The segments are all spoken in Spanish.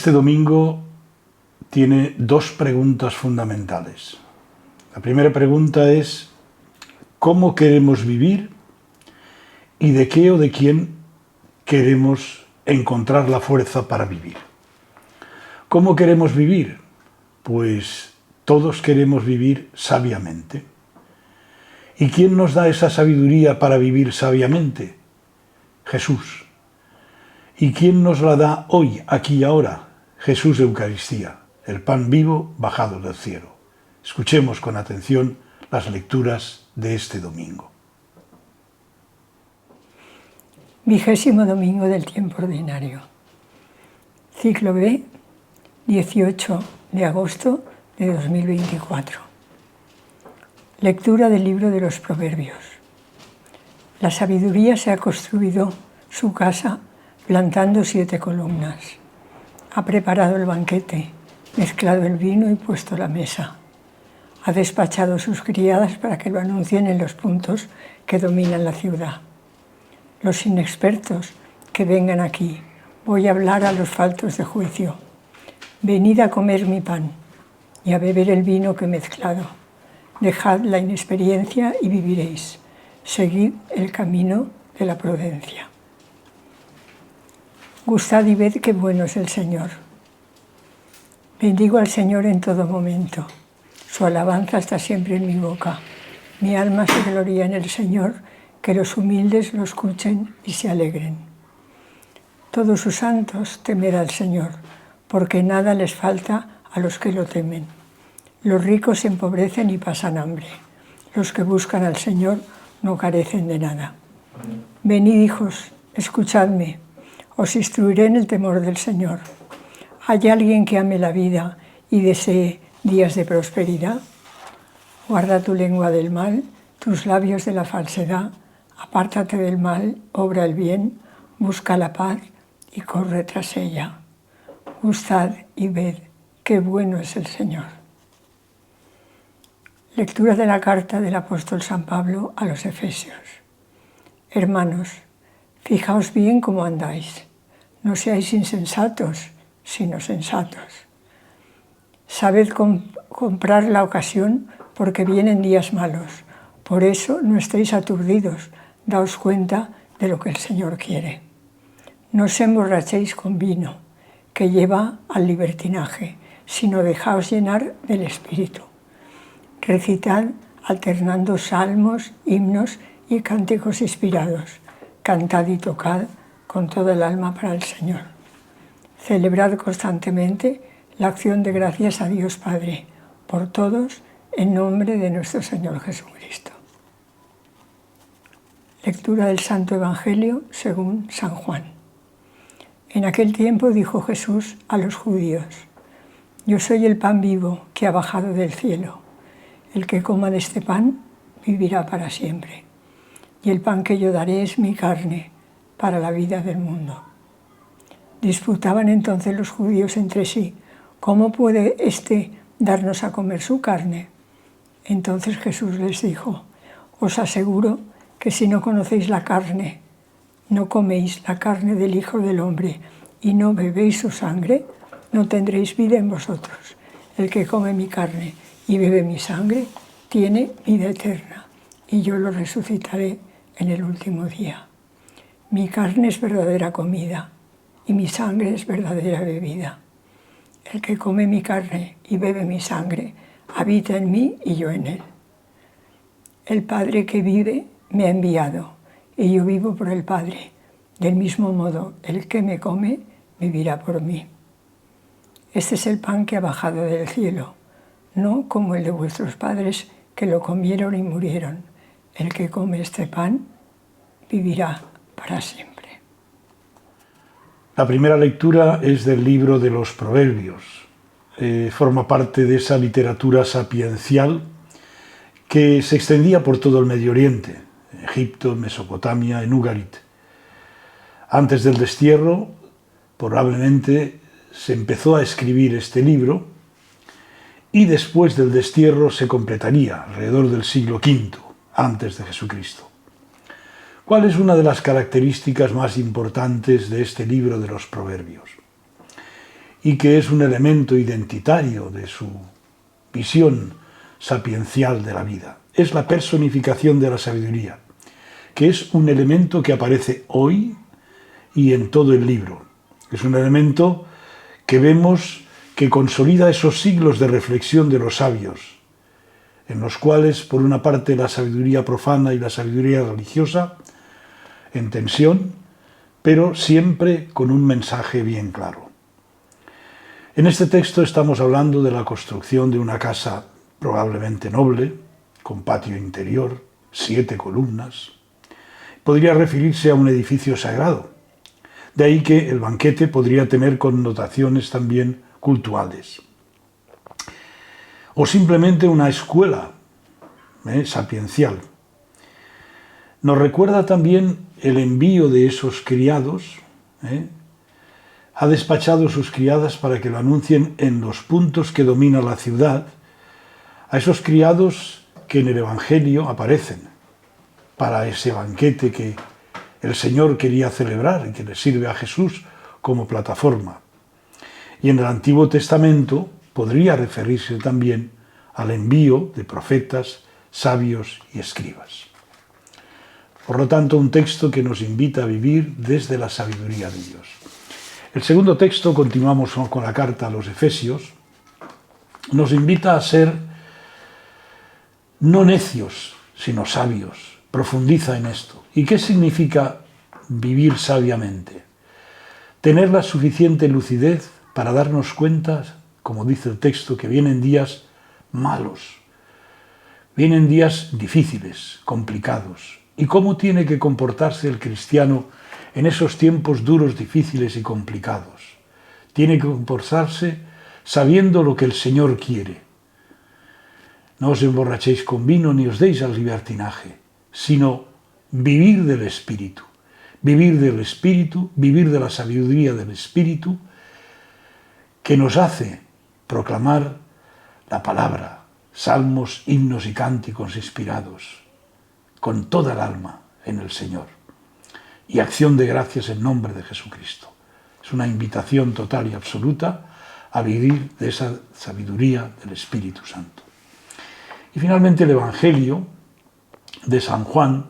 Este domingo tiene dos preguntas fundamentales. La primera pregunta es: ¿cómo queremos vivir y de qué o de quién queremos encontrar la fuerza para vivir? ¿Cómo queremos vivir? Pues todos queremos vivir sabiamente. ¿Y quién nos da esa sabiduría para vivir sabiamente? Jesús. ¿Y quién nos la da hoy, aquí y ahora? Jesús de Eucaristía, el pan vivo bajado del cielo. Escuchemos con atención las lecturas de este domingo. 20º domingo del tiempo ordinario. Ciclo B, 18 de agosto de 2024. Lectura del libro de los Proverbios. La sabiduría se ha construido su casa plantando 7 columnas. Ha preparado el banquete, mezclado el vino y puesto la mesa. Ha despachado sus criadas para que lo anuncien en los puntos que dominan la ciudad. Los inexpertos, que vengan aquí. Voy a hablar a los faltos de juicio. Venid a comer mi pan y a beber el vino que he mezclado. Dejad la inexperiencia y viviréis. Seguid el camino de la prudencia. Gustad y ved qué bueno es el Señor. Bendigo al Señor en todo momento. Su alabanza está siempre en mi boca. Mi alma se gloria en el Señor, que los humildes lo escuchen y se alegren. Todos sus santos temed al Señor, porque nada les falta a los que lo temen. Los ricos se empobrecen y pasan hambre. Los que buscan al Señor no carecen de nada. Venid, hijos, escuchadme. Os instruiré en el temor del Señor. ¿Hay alguien que ame la vida y desee días de prosperidad? Guarda tu lengua del mal, tus labios de la falsedad. Apártate del mal, obra el bien, busca la paz y corre tras ella. Gustad y ved qué bueno es el Señor. Lectura de la carta del apóstol San Pablo a los Efesios. Hermanos, fijaos bien cómo andáis. No seáis insensatos, sino sensatos. Sabed comprar la ocasión porque vienen días malos. Por eso no estéis aturdidos, daos cuenta de lo que el Señor quiere. No os emborrachéis con vino, que lleva al libertinaje, sino dejaos llenar del Espíritu. Recitad alternando salmos, himnos y cánticos inspirados. Cantad y tocad con toda el alma para el Señor. Celebrad constantemente la acción de gracias a Dios Padre, por todos, en nombre de nuestro Señor Jesucristo. Lectura del Santo Evangelio según San Juan. En aquel tiempo dijo Jesús a los judíos: Yo soy el pan vivo que ha bajado del cielo. El que coma de este pan vivirá para siempre. Y el pan que yo daré es mi carne para la vida del mundo. Disputaban entonces los judíos entre sí: ¿cómo puede éste darnos a comer su carne? Entonces Jesús les dijo: Os aseguro que si no conocéis la carne, no coméis la carne del Hijo del Hombre y no bebéis su sangre, no tendréis vida en vosotros. El que come mi carne y bebe mi sangre tiene vida eterna, y yo lo resucitaré en el último día. Mi carne es verdadera comida y mi sangre es verdadera bebida. El que come mi carne y bebe mi sangre habita en mí y yo en él. El Padre que vive me ha enviado y yo vivo por el Padre. Del mismo modo, el que me come vivirá por mí. Este es el pan que ha bajado del cielo, no como el de vuestros padres que lo comieron y murieron. El que come este pan vivirá para siempre. La primera lectura es del libro de los Proverbios. Forma parte de esa literatura sapiencial que se extendía por todo el Medio Oriente, Egipto, Mesopotamia, en Ugarit. Antes del destierro, probablemente se empezó a escribir este libro y después del destierro se completaría alrededor del siglo V antes de Jesucristo. ¿Cuál es una de las características más importantes de este libro de los Proverbios? y que es un elemento identitario de su visión sapiencial de la vida. Es la personificación de la sabiduría, que es un elemento que aparece hoy y en todo el libro. Es un elemento que vemos que consolida esos siglos de reflexión de los sabios, en los cuales, por una parte, la sabiduría profana y la sabiduría religiosa, en tensión, pero siempre con un mensaje bien claro. En este texto estamos hablando de la construcción de una casa probablemente noble, con patio interior, 7 columnas. Podría referirse a un edificio sagrado. De ahí que el banquete podría tener connotaciones también cultuales. O simplemente una escuela sapiencial. Nos recuerda también el envío de esos criados. Ha despachado sus criadas para que lo anuncien en los puntos que domina la ciudad, a esos criados que en el Evangelio aparecen para ese banquete que el Señor quería celebrar y que le sirve a Jesús como plataforma. Y en el Antiguo Testamento podría referirse también al envío de profetas, sabios y escribas. Por lo tanto, un texto que nos invita a vivir desde la sabiduría de Dios. El segundo texto, continuamos con la carta a los Efesios, nos invita a ser no necios, sino sabios. Profundiza en esto. ¿Y qué significa vivir sabiamente? Tener la suficiente lucidez para darnos cuenta, como dice el texto, que vienen días malos, vienen días difíciles, complicados. ¿Y cómo tiene que comportarse el cristiano en esos tiempos duros, difíciles y complicados? Tiene que comportarse sabiendo lo que el Señor quiere. No os emborrachéis con vino ni os deis al libertinaje, sino vivir del Espíritu. Vivir del Espíritu, vivir de la sabiduría del Espíritu, que nos hace proclamar la palabra, salmos, himnos y cánticos inspirados, con toda el alma en el Señor. Y acción de gracias en nombre de Jesucristo. Es una invitación total y absoluta a vivir de esa sabiduría del Espíritu Santo. Y finalmente el Evangelio de San Juan,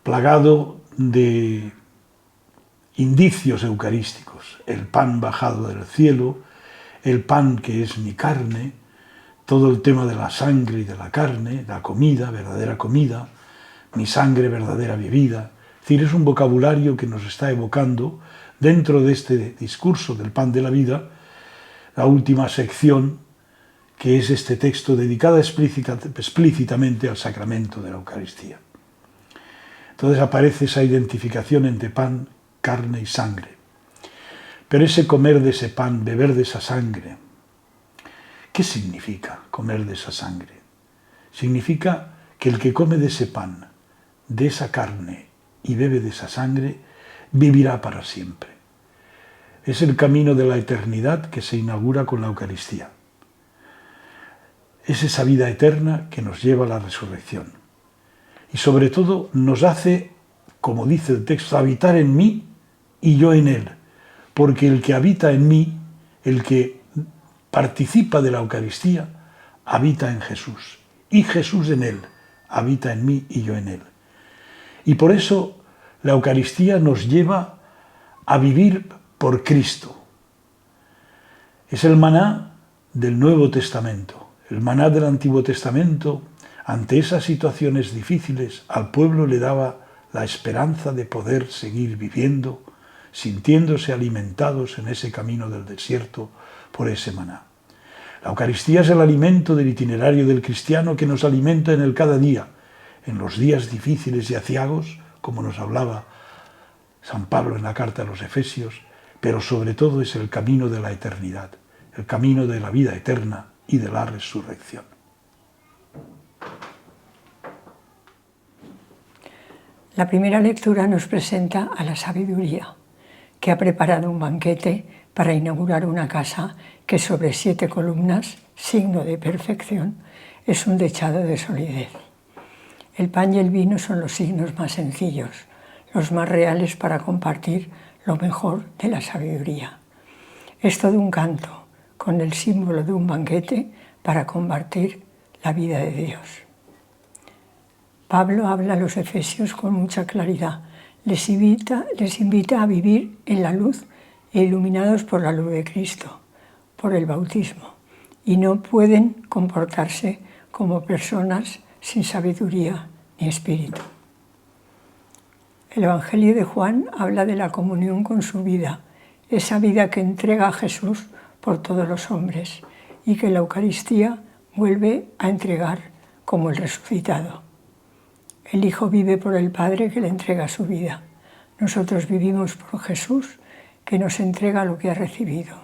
plagado de indicios eucarísticos, el pan bajado del cielo, el pan que es mi carne, todo el tema de la sangre y de la carne, la comida, verdadera comida, mi sangre, verdadera bebida. Es decir, es un vocabulario que nos está evocando, dentro de este discurso del pan de la vida, la última sección, que es este texto dedicado explícitamente al sacramento de la Eucaristía. Entonces aparece esa identificación entre pan, carne y sangre. Pero ese comer de ese pan, beber de esa sangre, ¿qué significa comer de esa sangre? Significa que el que come de ese pan, de esa carne y bebe de esa sangre, vivirá para siempre. Es el camino de la eternidad que se inaugura con la Eucaristía. Es esa vida eterna que nos lleva a la resurrección. Y sobre todo nos hace, como dice el texto, habitar en mí y yo en él. Porque el que habita en mí, el que participa de la Eucaristía, habita en Jesús. Y Jesús en él, habita en mí y yo en él. Y por eso la Eucaristía nos lleva a vivir por Cristo. Es el maná del Nuevo Testamento. El maná del Antiguo Testamento, ante esas situaciones difíciles, al pueblo le daba la esperanza de poder seguir viviendo, sintiéndose alimentados en ese camino del desierto por ese maná. La Eucaristía es el alimento del itinerario del cristiano que nos alimenta en el cada día, en los días difíciles y aciagos, como nos hablaba San Pablo en la carta a los Efesios, pero sobre todo es el camino de la eternidad, el camino de la vida eterna y de la resurrección. La primera lectura nos presenta a la sabiduría, que ha preparado un banquete para inaugurar una casa que sobre 7 columnas, signo de perfección, es un dechado de solidez. El pan y el vino son los signos más sencillos, los más reales para compartir lo mejor de la sabiduría. Es todo un canto, con el símbolo de un banquete para compartir la vida de Dios. Pablo habla a los efesios con mucha claridad. Les invita a vivir en la luz e iluminados por la luz de Cristo, por el bautismo, y no pueden comportarse como personas sin sabiduría ni espíritu. El Evangelio de Juan habla de la comunión con su vida, esa vida que entrega a Jesús por todos los hombres y que la Eucaristía vuelve a entregar como el resucitado. El Hijo vive por el Padre que le entrega su vida. Nosotros vivimos por Jesús que nos entrega lo que ha recibido.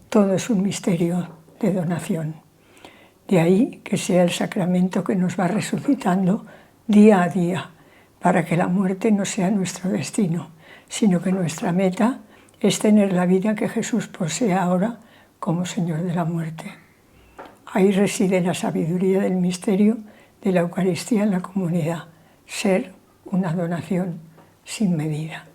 Todo es un misterio de donación. De ahí que sea el sacramento que nos va resucitando día a día, para que la muerte no sea nuestro destino, sino que nuestra meta es tener la vida que Jesús posee ahora como Señor de la muerte. Ahí reside la sabiduría del misterio de la Eucaristía en la comunidad, ser una donación sin medida.